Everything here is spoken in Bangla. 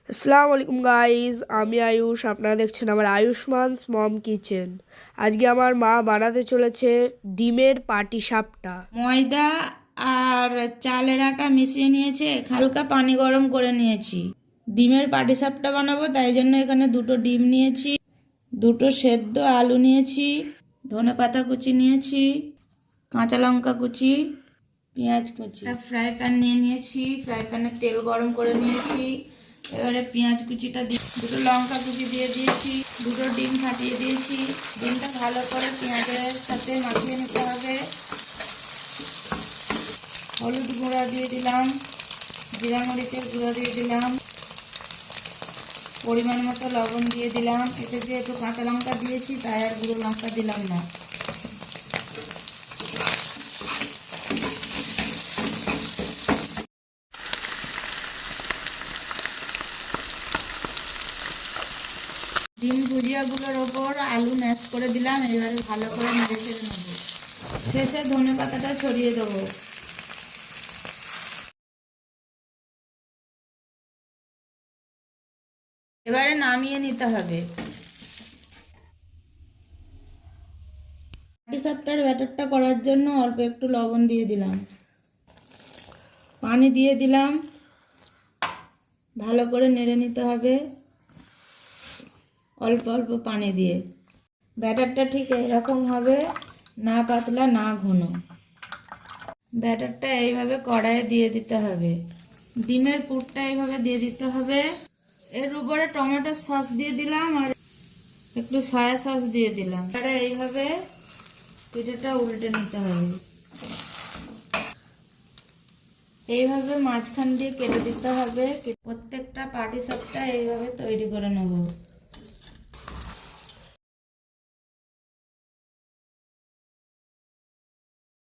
আসসালামু আলাইকুম গাইজ, আমি আয়ুষ। আপনারা দেখছেন আমার আয়ুষ্মানস মম কিচেন। আজকে আমার মা বানাতে চলেছে ডিমের পাটিসাপটা। ময়দা আর চালের আটা মিশিয়ে নিয়েছে, হালকা পানি গরম করে নিয়েছি। ডিমের পাটিসাপটা বানাবো, তাই জন্য এখানে দুটো ডিম নিয়েছি, দুটো সেদ্ধ আলু নিয়েছি, ধনেপাতা কুচি নিয়েছি, কাঁচা লঙ্কা কুচি, পেঁয়াজ কুচি। ফ্রাই প্যান নিয়ে নিয়েছি, ফ্রাই প্যানে তেল গরম করে নিয়েছি। এবারে পেঁয়াজ কুচিটা দুটো লঙ্কা কুচি দিয়ে দিয়েছি, দুটো ডিম ফাটিয়ে দিয়েছি। ডিমটা ভালো করে পেঁয়াজের সাথে মাখিয়ে নিতে হবে। হলুদ গুঁড়া দিয়ে দিলাম, জিরা মরিচের গুঁড়ো দিয়ে দিলাম, পরিমাণ মতো লবণ দিয়ে দিলাম। এতে যেহেতু কাঁচা লঙ্কা দিয়েছি তাই আর গুঁড়ো লঙ্কা দিলাম না। ডিম ভুজিয়াগুলোর ওপর আলু ম্যাশ করে দিলাম। এবারে ভালো করে নেড়ে চেড়ে নেবো। শেষে ধনে পাতাটা ছড়িয়ে দেবো। এবারে নামিয়ে নিতে হবে। পাটিসাপটার ব্যাটারটা করার জন্য অল্প একটু লবণ দিয়ে দিলাম, পানি দিয়ে দিলাম, ভালো করে নেড়ে নিতে হবে অল্প অল্প পানি দিয়ে। ব্যাটারটা ঠিক এরকম হবে, না পাতলা না ঘন। ব্যাটারটা এইভাবে কড়াইয়ে দিয়ে দিতে হবে, ডিমের পুরটা এইভাবে দিয়ে দিতে হবে। এর উপরে টমেটো সস দিয়ে দিলাম আর একটু সয়া সস দিয়ে দিলাম। এবারে এইভাবে পিঠাটা উল্টে নিতে হবে, এইভাবে মাঝখান দিয়ে কেটে দিতে হবে। প্রত্যেকটা পাটিসাপটা এইভাবে তৈরি করে নেব।